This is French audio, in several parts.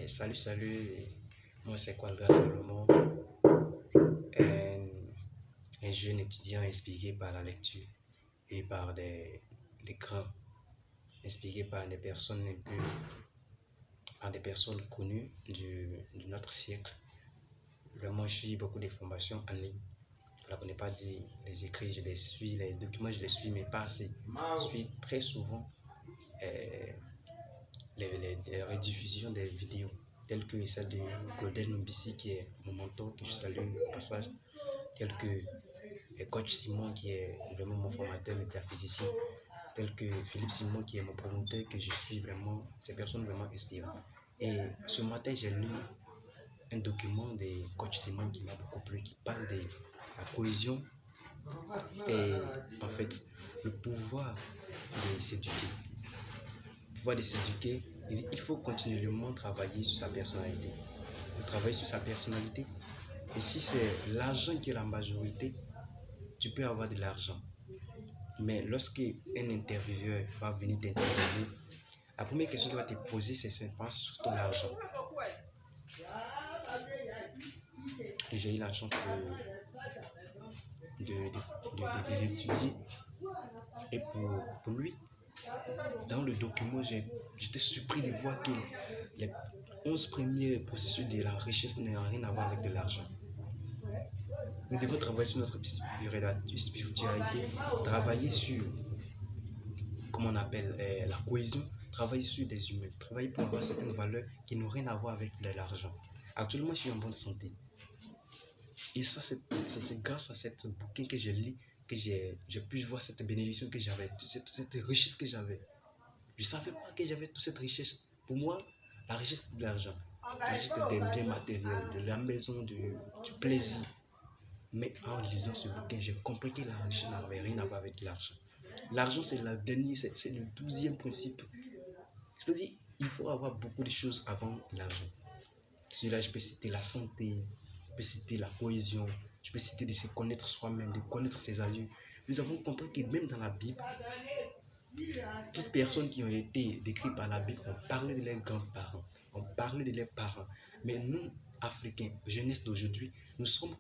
Salut, moi c'est Qualga Salomon, un, un jeune étudiant inspiré par la lecture et par des grands, inspiré par des personnes un peu, par des personnes connues de notre siècle. Vraiment, je suis beaucoup de formations en ligne. Voilà, pour ne pas dire les écrits, je les suis, les documents, je les suis, mais pas assez. Je suis très souvent euh, les rediffusions des vidéos telles que celle de Claudel Nobissi qui est mon mentor, que je salue au passage, telles que Coach Simon qui est vraiment mon formateur métaphysicien, tel que Philippe Simon qui est mon promoteur, que je suis vraiment, ces personnes vraiment inspirantes. Et ce matin, j'ai lu un document de Coach Simon qui m'a beaucoup plu, qui parle de la cohésion et en fait le pouvoir de s'éduquer. Le pouvoir de s'éduquer, il faut continuellement travailler sur sa personnalité. Travailler sur sa personnalité. Et si c'est l'argent qui est la majorité, tu peux avoir de l'argent. Mais lorsque un intervieweur va venir t'interviewer, la première question qu'il va te poser, c'est simplement sur ton argent. Et j'ai eu la chance de l'étudier. Et pour lui, dans le document, j'étais surpris de voir que les 11 premiers processus de la richesse n'ont rien à voir avec de l'argent. Nous devons travailler sur notre spiritualité, travailler sur, comment on appelle, la cohésion, travailler sur des humains, travailler pour avoir certaines valeurs qui n'ont rien à voir avec l'argent. Actuellement, je suis en bonne santé. Et ça, c'est grâce à cette bouquin que je lis que j'ai pu voir cette bénédiction que j'avais, cette richesse que j'avais. Je ne savais pas que j'avais toute cette richesse. Pour moi, la richesse de l'argent, la richesse des biens matériels, de la maison, du plaisir. Mais en lisant ce bouquin, j'ai compris que la richesse n'avait rien à voir avec l'argent. L'argent, c'est le dernier, c'est le 12e principe. C'est-à-dire, il faut avoir beaucoup de choses avant l'argent. Celui-là, je peux citer la santé, je peux citer la cohésion, je peux citer de se connaître soi-même, de connaître ses aïeux. Nous avons compris que même dans la Bible, toutes personnes qui ont été décrites par la Bible ont parlé de leurs grands-parents, ont parlé de leurs parents. Mais nous, Africains, jeunesse d'aujourd'hui, nous sommes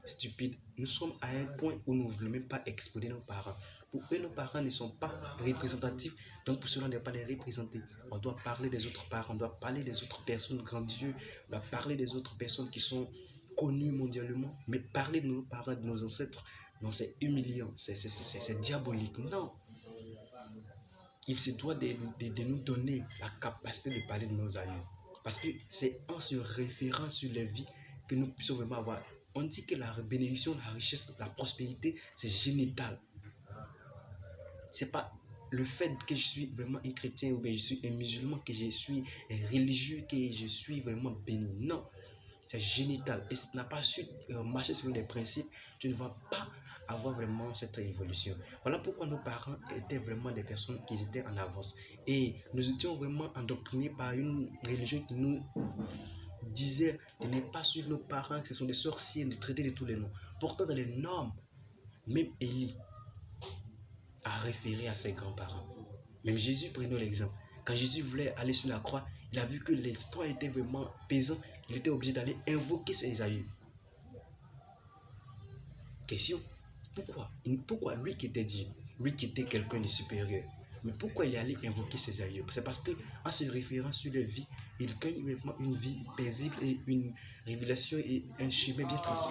stupides. Nous sommes à un point où nous ne voulons même pas exposer nos parents. Pour eux, nos parents ne sont pas représentatifs, donc pour cela, on ne doit pas les représenter. On doit parler des autres parents, on doit parler des autres personnes grandieuses, on doit parler des autres personnes qui sont connues mondialement, mais parler de nos parents, de nos ancêtres, non, c'est humiliant, c'est diabolique. Non, il se doit de nous donner la capacité de parler de nos aïeux. Parce que c'est en se référant sur les vies que nous puissions vraiment avoir. On dit que la bénédiction, la richesse, la prospérité, c'est génital. C'est pas le fait que je suis vraiment un chrétien ou bien je suis un musulman, que je suis un religieux, que je suis vraiment béni. Non, c'est génital. Et si tu n'as pas su marcher sur les principes, tu ne vas pas avoir vraiment cette évolution. Voilà pourquoi nos parents étaient vraiment des personnes qui étaient en avance. Et nous étions vraiment endoctrinés par une religion qui nous disait de ne pas suivre nos parents, que ce sont des sorciers, de traiter de tous les noms. Pourtant, dans les normes, même Élie a référé à ses grands-parents. Même Jésus, prenons l'exemple. Quand Jésus voulait aller sur la croix, il a vu que l'histoire était vraiment pesant. Il était obligé d'aller invoquer ses aïeux. Question, pourquoi lui qui était Dieu, lui qui était quelqu'un de supérieur, mais pourquoi il est allé invoquer ses aïeux? C'est parce qu'en se référant sur leur vie, il gagne vraiment une vie paisible et une révélation et un chemin bien tracé.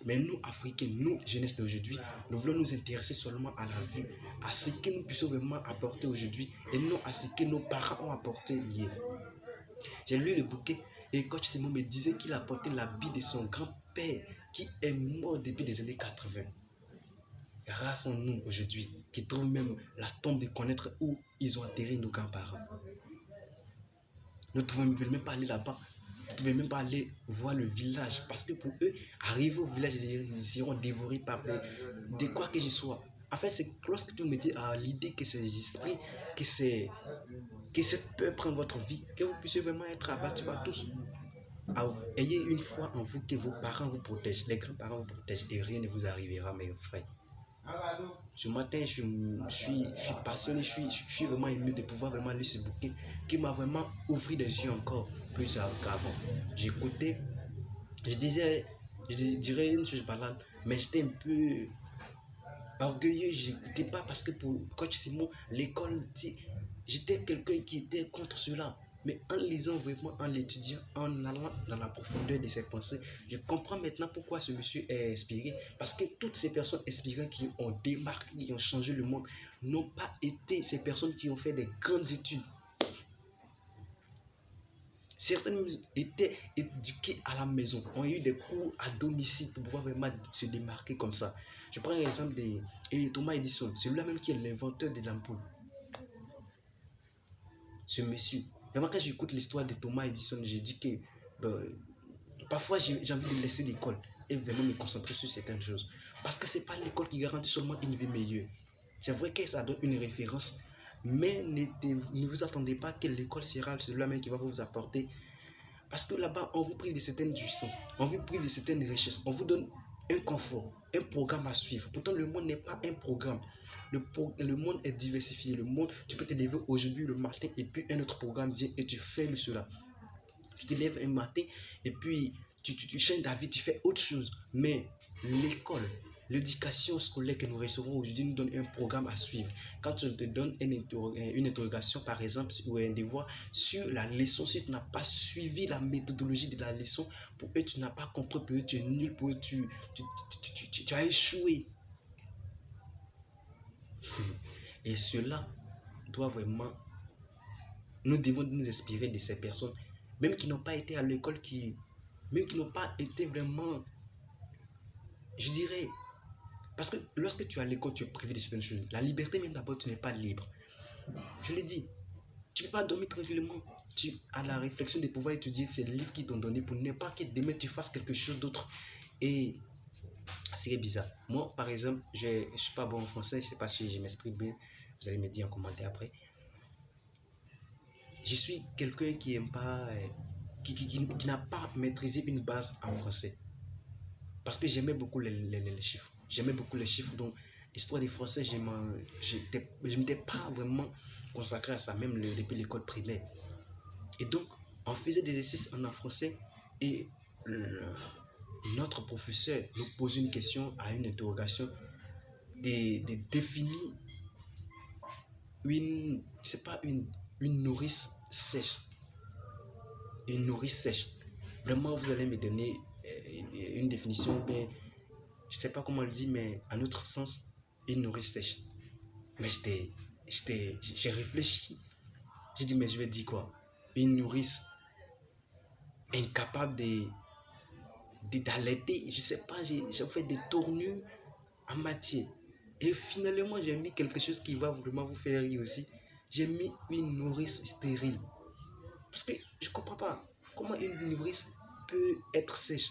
Mais nous, Africains, nous, jeunesse d'aujourd'hui, nous voulons nous intéresser seulement à la vue, à ce que nous puissions vraiment apporter aujourd'hui et non à ce que nos parents ont apporté hier. J'ai lu le bouquin et Coach Simon me disait qu'il apportait l'habit de son grand-père qui est mort depuis les années 80. Rares sont-nous aujourd'hui qui trouvent même la tombe de connaître où ils ont enterré nos grands-parents. Nous ne pouvons même pas aller là-bas. Nous ne pouvons même pas aller voir le village. Parce que pour eux, arriver au village, ils seront dévorés par de quoi que ce soit. En fait, c'est lorsque tu me dis à l'idée que ces esprits, que cette peur prend votre vie, que vous puissiez vraiment être abattus par tous. Ayez une foi en vous que vos parents vous protègent, les grands-parents vous protègent et rien ne vous arrivera, mes frères. Ce matin, je suis passionné, je suis vraiment ému de pouvoir vraiment lire ce bouquin qui m'a vraiment ouvert des yeux encore plus qu'avant. J'écoutais, je disais, dirais une chose banale, mais j'étais un peu orgueilleux, j'écoutais pas parce que pour coach Simon, l'école, j'étais quelqu'un qui était contre cela. Mais en lisant vraiment, en l'étudiant, en allant dans la profondeur de ses pensées, je comprends maintenant pourquoi ce monsieur est inspiré. Parce que toutes ces personnes inspirantes qui ont démarqué, qui ont changé le monde, n'ont pas été ces personnes qui ont fait des grandes études. Certaines étaient éduquées à la maison, ont eu des cours à domicile pour pouvoir vraiment se démarquer comme ça. Je prends l'exemple de Thomas Edison, c'est lui même qui est l'inventeur de l'ampoule. Ce monsieur. Vraiment, quand j'écoute l'histoire de Thomas Edison, je dis que parfois j'ai envie de laisser l'école et vraiment me concentrer sur certaines choses. Parce que ce n'est pas l'école qui garantit seulement une vie meilleure. C'est vrai que ça donne une référence, mais ne vous attendez pas que l'école sera celui-là qui va vous apporter. Parce que là-bas, on vous prive de certaines jouissances, on vous prive de certaines richesses, on vous donne un confort, un programme à suivre. Pourtant, le monde n'est pas un programme. Le monde est diversifié. Le monde, tu peux te lever aujourd'hui le matin et puis un autre programme vient et tu fais cela. Tu te lèves un matin et puis tu changes d'avis, tu fais autre chose. Mais l'école, l'éducation scolaire que nous recevons aujourd'hui nous donne un programme à suivre. Quand tu te donnes une interrogation, par exemple, ou un devoir sur la leçon, si tu n'as pas suivi la méthodologie de la leçon, pour eux, tu n'as pas compris, pour eux, tu es nul, pour eux, tu as échoué. Et cela doit vraiment, nous devons nous inspirer de ces personnes, même qui n'ont pas été à l'école, même qui n'ont pas été vraiment, je dirais, parce que lorsque tu es à l'école, tu es privé de certaines choses. La liberté, même d'abord, tu n'es pas libre. Je l'ai dit, tu ne peux pas dormir tranquillement. Tu as la réflexion de pouvoir étudier ces livres qui t'ont donné pour ne pas que demain tu fasses quelque chose d'autre. Et c'est bizarre. Moi, par exemple, je ne suis pas bon en français, je ne sais pas si je m'exprime bien. Vous allez me dire en commentaire après. Je suis quelqu'un qui aime pas, qui n'a pas maîtrisé une base en français. Parce que j'aimais beaucoup les chiffres. J'aimais beaucoup les chiffres. Donc, histoire des Français, je ne m'étais pas vraiment consacré à ça, même depuis l'école primaire. Et donc, on faisait des exercices en français et notre professeur nous posait une question à une interrogation de définir c'est pas une nourrice sèche. Une nourrice sèche. Vraiment, vous allez me donner une définition, mais je ne sais pas comment on le dit, mais à notre sens, une nourrice sèche. Mais j'ai réfléchi. J'ai dit, mais je vais dire quoi? Une nourrice incapable d'allaiter. Je ne sais pas, j'ai fait des tournures en matière. Et finalement, j'ai mis quelque chose qui va vraiment vous faire rire aussi. J'ai mis une nourrice stérile. Parce que je ne comprends pas comment une nourrice peut être sèche.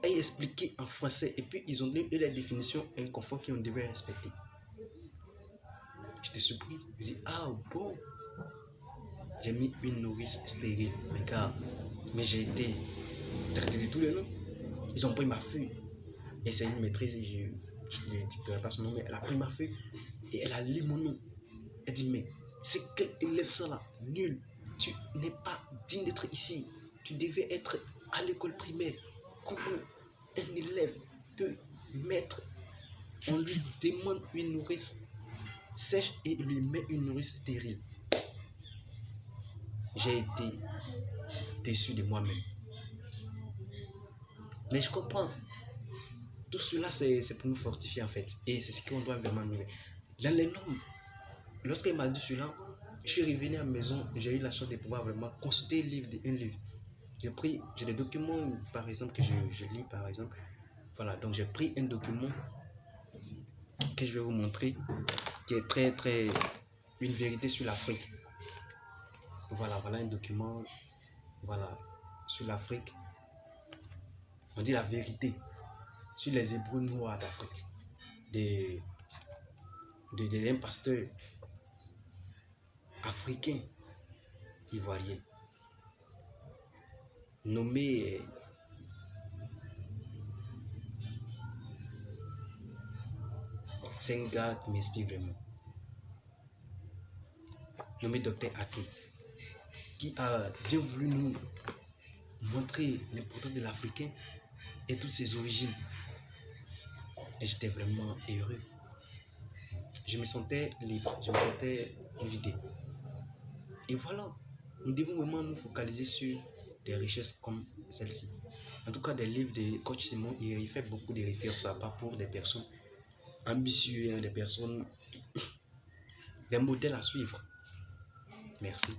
Et expliqué en français. Et puis, ils ont donné la définition inconfort qu'on devait respecter. J'étais surpris. Je dis, ah bon? J'ai mis une nourrice stérile. Mais gars, mais j'ai été traité de tous les noms. Ils ont pris ma feuille. Et c'est une maîtrise, je ne dirai pas son nom, mais elle a pris ma feuille et elle a lu mon nom. Elle dit, mais c'est quel élève ça là? Nul. Tu n'es pas digne d'être ici. Tu devais être à l'école primaire. Comment un élève peut mettre, on lui demande une nourrice sèche et lui met une nourrice stérile? J'ai été déçu de moi-même. Mais je comprends. Tout cela, c'est pour nous fortifier en fait. Et c'est ce qu'on doit vraiment nous. Dans les normes, lorsqu'il m'a dit cela, je suis revenu à la maison, j'ai eu la chance de pouvoir vraiment consulter un livre. J'ai des documents, par exemple, que je lis, par exemple. Voilà, donc j'ai pris un document que je vais vous montrer, qui est très, très, une vérité sur l'Afrique. Voilà un document, voilà, sur l'Afrique. On dit la vérité sur les Hébreux noirs d'Afrique. D'un pasteur africain ivoirien nommé C'est un gars qui m'inspire vraiment. Nommé Dr. Ake, qui a bien voulu nous montrer l'importance de l'Africain et toutes ses origines. Et j'étais vraiment heureux. Je me sentais libre, je me sentais vidé. Et voilà, nous devons vraiment nous focaliser sur des richesses comme celle-ci. En tout cas, des livres de Coach Simon, il fait beaucoup de références à part pour des personnes ambitieuses, des personnes, des modèles à suivre. Merci.